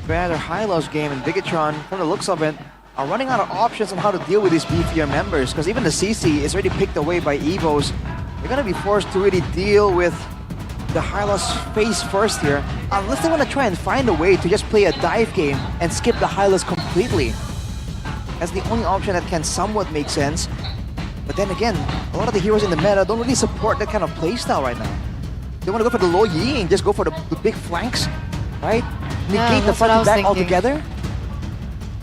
better high-lows game, and Bigetron, from the looks of it, are running out of options on how to deal with these beefier members, because even the CC is already picked away by Evos. They're gonna be forced to really deal with the high-lows face first here, unless they want to try and find a way to just play a dive game and skip the high-lows completely. That's the only option that can somewhat make sense. But then again, a lot of the heroes in the meta don't really support that kind of playstyle right now. They want to go for the low Yi and just go for the big flanks, right? Negate the front and back altogether.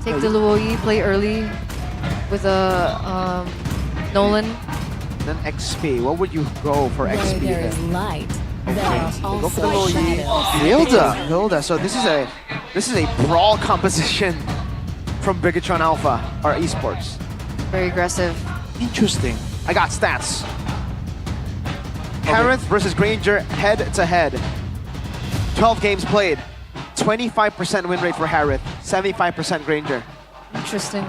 Take the low Yi, play early with a Nolan. Then XP, what would you go for XP There then? is light. Okay, There are go for the low also Yi. shadows. Hilda. So this is a brawl composition from Bigetron Alpha, or esports. Very aggressive. Interesting. I got stats. Harith versus Granger head to head. 12 games played. 25% win rate for Harith, 75% Granger. Interesting.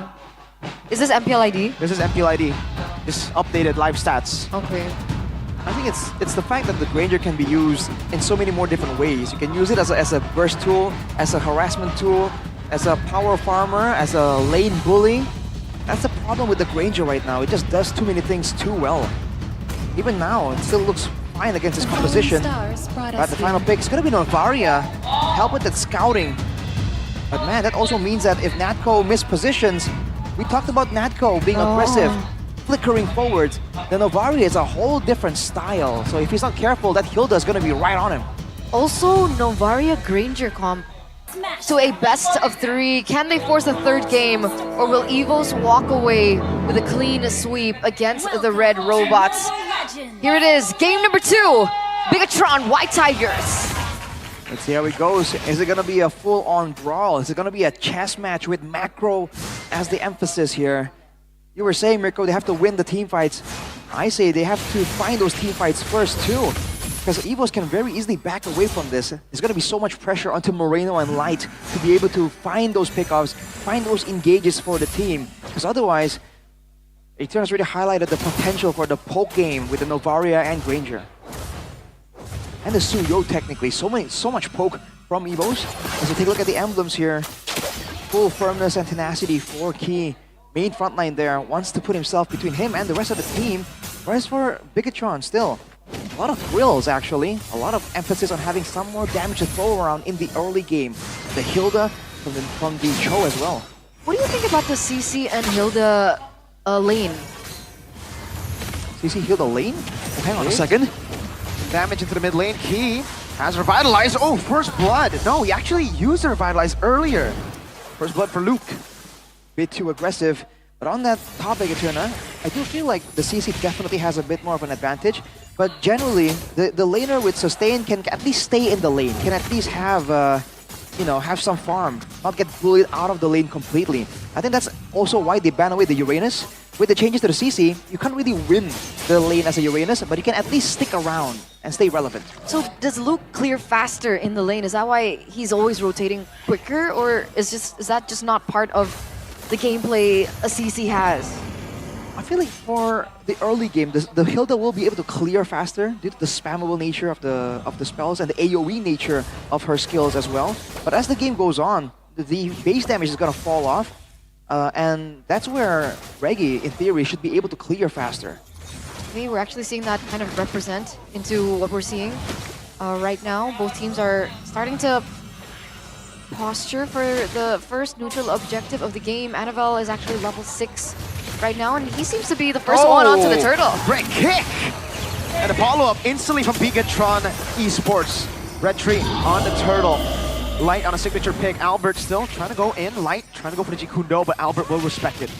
Is this MPLID? This is MPLID. Just updated live stats. Okay. I think it's the fact that the Granger can be used in so many more different ways. You can use it as a burst tool, as a harassment tool, as a power farmer, as a lane bully. That's the problem with the Granger right now. It just does too many things too well. Even now, it still looks fine against this composition. But the final pick is going to be Novaria. Help with that scouting. But man, that also means that if Natco mispositions, we talked about Natco being aggressive, flickering forwards. The Novaria is a whole different style. So if he's not careful, that Hilda is going to be right on him. Also, Novaria Granger comp to a best of 3. Can they force a third game, or will Evos walk away with a clean sweep against the Red Robots? Here it is, game number 2, Bigetron White Tigers. Let's see how it goes. Is it going to be a full-on brawl? Is it going to be a chess match with macro as the emphasis here? You were saying, Mirko, they have to win the team fights. I say they have to find those team fights first too, because Evos can very easily back away from this. There's going to be so much pressure onto Moreno and Light to be able to find those pickoffs, find those engages for the team, because otherwise, Eternal has really highlighted the potential for the poke game with the Novaria and Granger. And the Suyo technically, so much poke from Evos. As you take a look at the emblems here, full firmness and tenacity for Key. Main frontline there, wants to put himself between him and the rest of the team. Whereas for Bigetron, still, a lot of thrills actually. A lot of emphasis on having some more damage to throw around in the early game. The Hilda from the Cho as well. What do you think about the CC and Hilda lane? CC Hilda lane? Oh, hang on a second. Damage into the mid lane. Key has Revitalize. Oh, First Blood. No, he actually used the Revitalize earlier. First Blood for Luke. Bit too aggressive. But on that topic, Eterna, I do feel like the CC definitely has a bit more of an advantage. But generally, the laner with sustain can at least stay in the lane. Can at least have, have some farm. Not get bullied out of the lane completely. I think that's also why they ban away the Uranus. With the changes to the CC, you can't really win the lane as a Uranus, but you can at least stick around and stay relevant. So does Luke clear faster in the lane? Is that why he's always rotating quicker, or is that just not part of the gameplay a CC has? I feel like for the early game, the Hilda will be able to clear faster due to the spammable nature of the spells and the AoE nature of her skills as well. But as the game goes on, the base damage is going to fall off. And that's where Reggie, in theory, should be able to clear faster. Okay, we're actually seeing that kind of represent into what we're seeing right now. Both teams are starting to posture for the first neutral objective of the game. Annabelle is actually level 6 right now, and he seems to be the first one onto the turtle. Great kick! And a follow-up instantly from Bigetron Esports. Red tree on the turtle. Light on a signature pick. Albert still trying to go in. Light trying to go for the Jikundo, but Albert will respect it.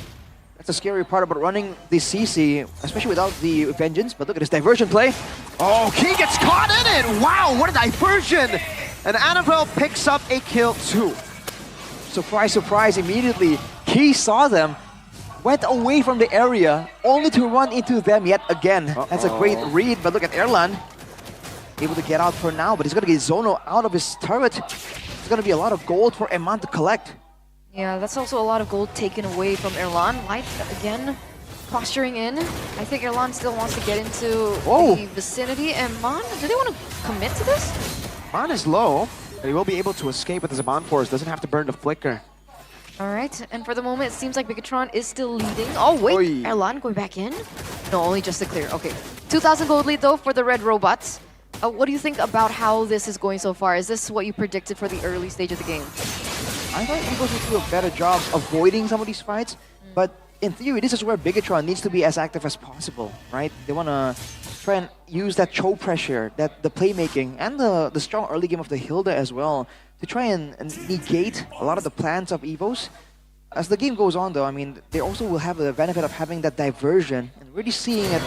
That's the scary part about running the CC, especially without the Vengeance. But look at this diversion play. Oh, Key gets caught in it! Wow, what a diversion! And Annabelle picks up a kill too. Surprise, surprise, immediately. Key saw them, went away from the area, only to run into them yet again. That's a great read, but look at Erlan. Able to get out for now, but he's going to get Zono out of his turret. There's going to be a lot of gold for Eman to collect. Yeah, that's also a lot of gold taken away from Erlan. Light, again, posturing in. I think Erlan still wants to get into the vicinity. And Mon, do they want to commit to this? Mon is low. But he will be able to escape with his Zaman Force. Doesn't have to burn the Flicker. All right, and for the moment, it seems like Bigetron is still leading. Oh, wait, Oy. Erlan going back in? No, only just to clear. Okay, 2,000 gold lead, though, for the red robots. What do you think about how this is going so far? Is this what you predicted for the early stage of the game? I thought Evos would do a better job avoiding some of these fights, but in theory, this is where Bigetron needs to be as active as possible, right? They want to try and use that choke pressure, that the playmaking, and the strong early game of the Hilda as well to try and negate a lot of the plans of Evos. As the game goes on, though, I mean, they also will have the benefit of having that diversion and really seeing it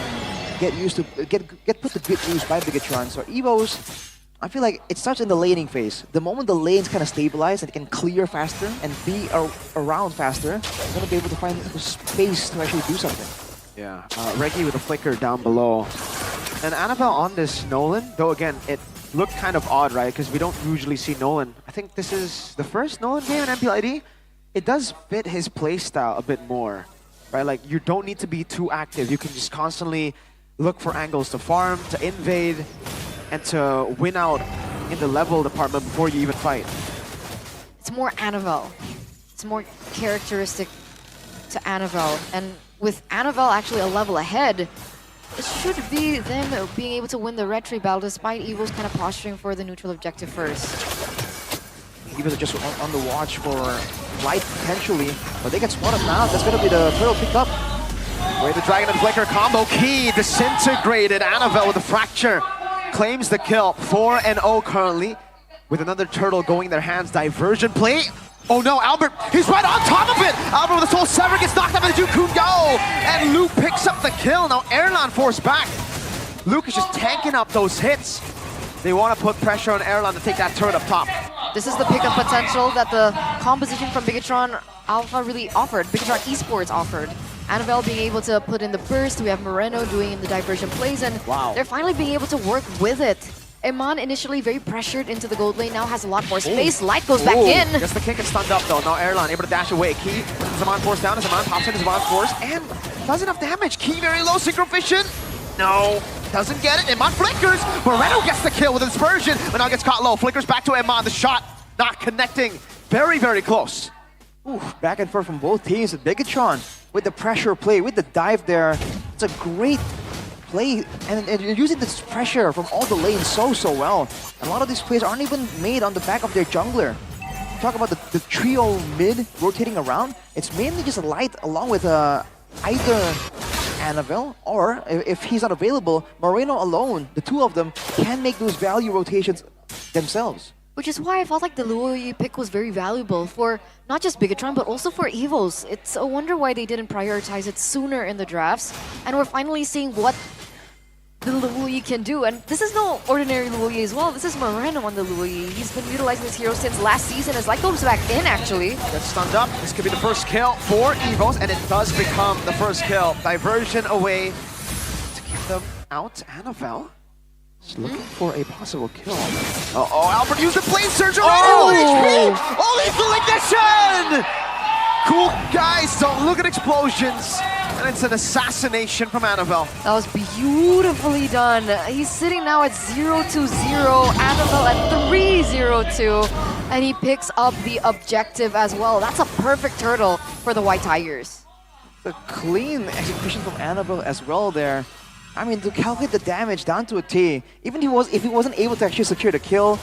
get put to good use by Bigetron. So Evos, I feel like it starts in the laning phase. The moment the lanes kind of stabilize and it can clear faster and be around faster, they're going to be able to find space to actually do something. Yeah, Reggie with a Flicker down below. And Annabelle on this Nolan, though again, it looked kind of odd, right? Because we don't usually see Nolan. I think this is the first Nolan game in MPLID. It does fit his playstyle a bit more, right? Like, you don't need to be too active. You can just constantly look for angles to farm, to invade, and to win out in the level department before you even fight. It's more Annabelle. It's more characteristic to Annabelle. And with Annabelle actually a level ahead, it should be them being able to win the red tree battle despite Evos kind of posturing for the neutral objective first. Evos are just on the watch for light potentially, but they get spotted now. That's going to be the turtle pick up. Wait, the Dragon and Flicker combo key disintegrated. Annabelle with the fracture claims the kill. 4-0 currently, with another turtle going their hands. Diversion play. Oh no, Albert, he's right on top of it! Albert with the Soul Sever gets knocked out by the Jukun Go! And Luke picks up the kill. Now Erlan forced back. Luke is just tanking up those hits. They want to put pressure on Erlan to take that turret up top. This is the pickup potential that the composition from Bigetron Alpha really offered. Bigetron Esports offered. Annabelle being able to put in the burst. We have Moreno doing the diversion plays, and they're finally being able to work with it. Iman initially very pressured into the gold lane, now has a lot more space. Light goes back in. Just the kick is stunned up though. Now Erlan able to dash away. Key, Zaman force down as Zaman pops in his Zaman force and does enough damage. Key very low, Synchro Vision. No, doesn't get it. Iman flickers. Moreno gets the kill with Dispersion, but now gets caught low. Flickers back to Iman. The shot not connecting. Very, very close. Ooh, back and forth from both teams. Bigetron with the pressure play, with the dive there. It's a great play, and you're using this pressure from all the lanes so well. A lot of these plays aren't even made on the back of their jungler. Talk about the trio mid rotating around. It's mainly just a light along with either Annabelle or, if he's not available, Moreno alone. The two of them can make those value rotations themselves. Which is why I felt like the Luoyi pick was very valuable for not just Bigetron, but also for Evos. It's a wonder why they didn't prioritize it sooner in the drafts. And we're finally seeing what the Luoyi can do. And this is no ordinary Luoyi as well. This is Moreno on the Luoyi. He's been utilizing this hero since last season. His light goes back in, actually. Gets stunned up. This could be the first kill for Evos, and it does become the first kill. Diversion away to keep them out. Annabelle is looking for a possible kill. Oh, Albert used the Blade Surge already! 1 HP! Oh, lethal ignition! Cool guys, don't look at explosions. And it's an assassination from Annabelle. That was beautifully done. He's sitting now at 0-0, Annabelle at 3-0-2, and he picks up the objective as well. That's a perfect turtle for the White Tigers. The clean execution from Annabelle as well there. I mean, to calculate the damage down to a T, even if he wasn't able to actually secure the kill,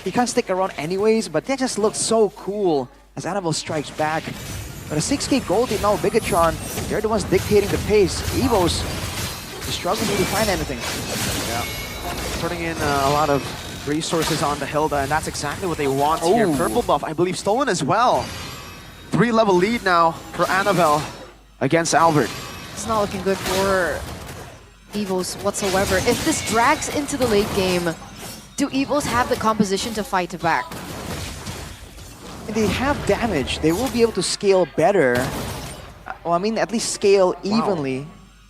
he can't stick around anyways, but that just looks so cool as Annabelle strikes back. But a 6k gold lead now, Bigetron, they're the ones dictating the pace. Evos is struggling to find anything. Yeah, putting in a lot of resources on the Hilda, and that's exactly what they want here. Purple buff, I believe, stolen as well. 3-level lead now for Annabelle against Albert. It's not looking good for Evos whatsoever. If this drags into the late game, do Evos have the composition to fight back? They have damage. They will be able to scale better. Well, I mean, at least scale evenly.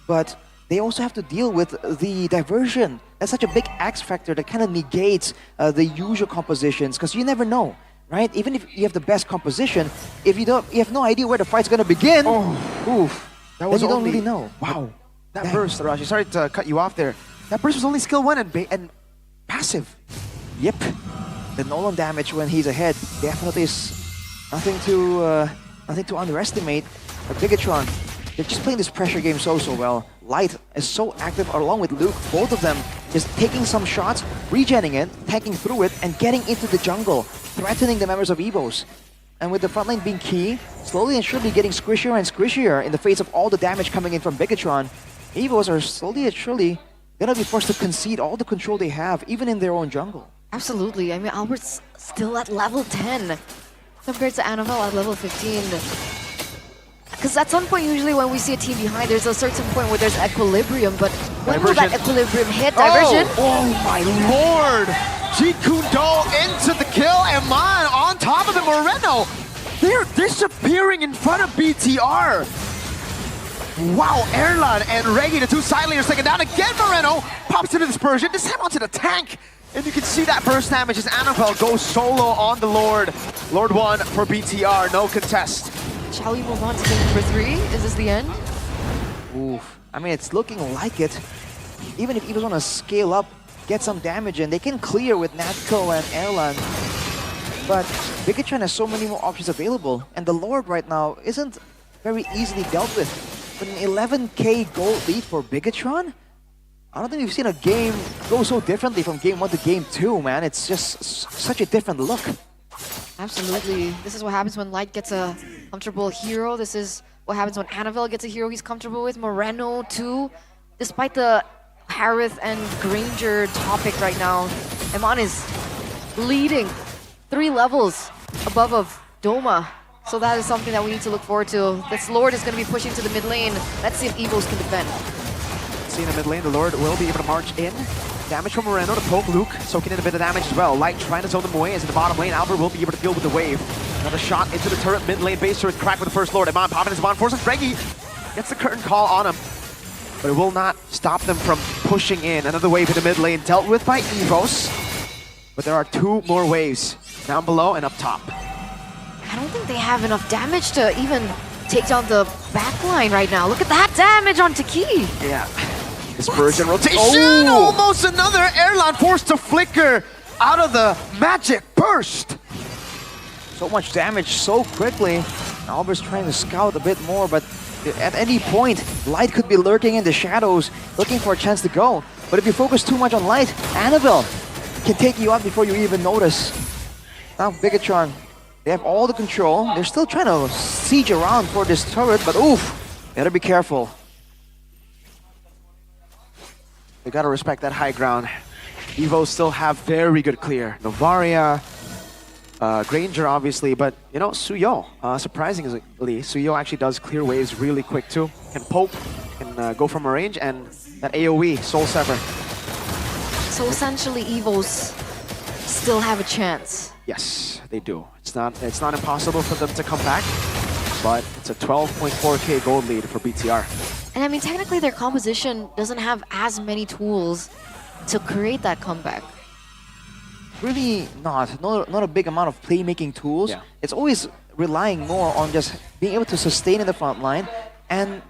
But they also have to deal with the diversion. That's such a big X factor that kind of negates the usual compositions, because you never know, right? Even if you have the best composition, if you have no idea where the fight's gonna begin, That was then you don't only, really know. Wow, that, burst, burst, Raji. Sorry to cut you off there. That burst was only skill 1 and passive. Yep. The Nolan damage when he's ahead definitely is nothing to underestimate. But Bigetron, they're just playing this pressure game so well. Light is so active along with Luke, both of them just taking some shots, regenning it, tanking through it, and getting into the jungle, threatening the members of Evos. And with the front lane being key, slowly and surely getting squishier and squishier in the face of all the damage coming in from Bigetron, Evos are slowly and surely gonna be forced to concede all the control they have, even in their own jungle. Absolutely. I mean, Albert's still at level 10 compared to Annabelle at level 15. Because at some point, usually when we see a team behind, there's a certain point where there's equilibrium, but when will that equilibrium hit? Diversion? Oh my lord! Jeet Kune Do into the kill, and man, on top of the Moreno! They're disappearing in front of BTR! Wow, Erlan and Reggie, the two side laners taken down again. Moreno pops into dispersion, this time onto the tank! And you can see that burst damage as Annabelle goes solo on the Lord. Lord 1 for BTR, no contest. Shall we move on to game number 3? Is this the end? Oof. I mean, it's looking like it. Even if Evos want to scale up, get some damage in, they can clear with Natco and Erlan. But Bigetron has so many more options available, and the Lord right now isn't very easily dealt with. But an 11k gold lead for Bigetron? I don't think we've seen a game go so differently from game 1 to game 2, man. It's just such a different look. Absolutely. This is what happens when Light gets a comfortable hero. This is what happens when Annabelle gets a hero he's comfortable with. Moreno too. Despite the Harith and Granger topic right now, Eman is leading 3 levels above of Doma. So that is something that we need to look forward to. This Lord is going to be pushing to the mid lane. Let's see if Evos can defend. See in the mid lane, the Lord will be able to march in. Damage from Moreno to poke Luke, soaking in a bit of damage as well. Light trying to zone them away as in the bottom lane. Albert will be able to deal with the wave. Another shot into the turret, mid lane base turret cracked with the first Lord. Eman popping his bond, forces Reggie. Gets the curtain call on him. But it will not stop them from pushing in. Another wave in the mid lane dealt with by Evos. But there are 2 more waves, down below and up top. I don't think they have enough damage to even take down the backline right now. Look at that damage on Taki. Yeah. Dispersion rotation. Oh! Almost another Erlan forced to flicker out of the magic burst. So much damage so quickly. Albert's trying to scout a bit more, but at any point, Light could be lurking in the shadows, looking for a chance to go. But if you focus too much on Light, Annabelle can take you out before you even notice. Now Bigetron, they have all the control. They're still trying to siege around for this turret, but oof, better be careful. They gotta respect that high ground. Evos still have very good clear. Novaria, Granger obviously, but you know, Suyo, surprisingly, Suyo actually does clear waves really quick too. Can poke, can go from a range, and that AoE, Soul Sever. So essentially Evos still have a chance. Yes, they do. It's not impossible for them to come back, but it's a 12.4k gold lead for BTR. And I mean, technically their composition doesn't have as many tools to create that comeback. Really not a big amount of playmaking tools. Yeah. It's always relying more on just being able to sustain in the front line and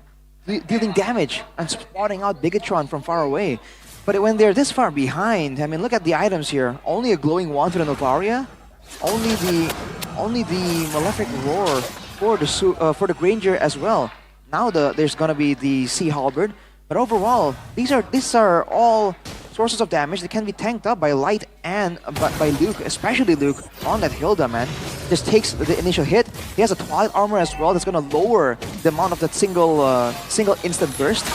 dealing damage and spotting out Bigetron from far away. But when they're this far behind, I mean, look at the items here. Only a glowing wand for the Novaria, only the Malefic Roar for the Granger as well. Now there's gonna be the Sea Halberd, but overall these are all sources of damage that can be tanked up by Light and by Luke, especially Luke on that Hilda, man. Just takes the initial hit. He has a Twilight armor as well that's gonna lower the amount of that single instant burst,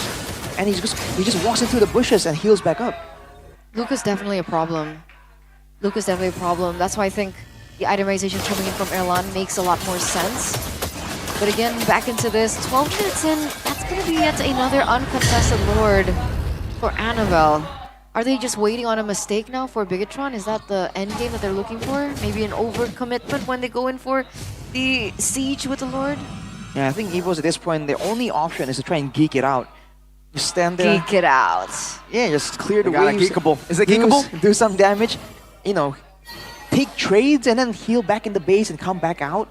and he just walks into the bushes and heals back up. Luke is definitely a problem. That's why I think the itemization coming in from Erlan makes a lot more sense. But again, back into this, 12 minutes in, that's going to be yet another uncontested Lord for Annabelle. Are they just waiting on a mistake now for Bigetron? Is that the end game that they're looking for? Maybe an overcommitment when they go in for the siege with the Lord? Yeah, I think Evos at this point, the only option is to try and geek it out. Just stand there. Geek it out. Yeah, just clear the They got waves. geekable. Is it geekable? Do some damage. You know, take trades and then heal back in the base and come back out.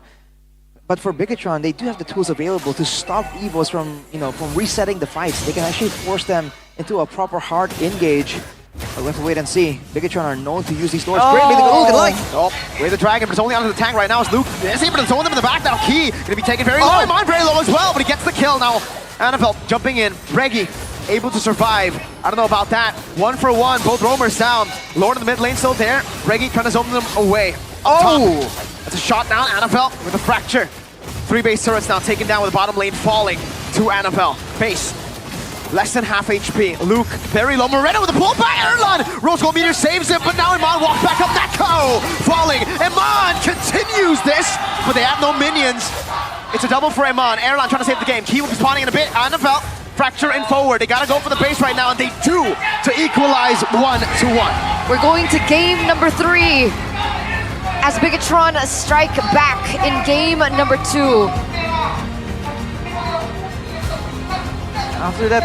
But for Bigetron, they do have the tools available to stop Evos from resetting the fights. They can actually force them into a proper hard engage But we'll have to wait and see. Bigetron are known to use these doors greatly. Look at like. Oh, way the dragon, but it's only onto the tank right now. As Luke is able to zone them in the back now. Key gonna be taken very low. Mine very low as well, but he gets the kill now. Annabelle jumping in. Reggie able to survive. I don't know about that. 1 for 1. Both roamers down. Lord in the mid lane still there. Reggie trying to zone them away. Oh! That's a shot down. Annabelle with a fracture. 3 base turrets now taken down with the bottom lane falling to Annabelle. Base. Less than half HP. Luke, very low. Moreno with a pull by Erlan. Rose Gold Meteor saves him, but now Iman walks back up. Neko falling. Iman continues this, but they have no minions. It's a double for Iman. Erlan trying to save the game. Key will be spawning in a bit. Annabelle, fracture and forward. They gotta go for the base right now, and they do to equalize 1-1. We're going to game number 3 as Bigetron strike back in game number 2. After that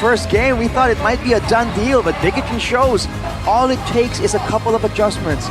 first game, we thought it might be a done deal, but Bigetron shows all it takes is a couple of adjustments.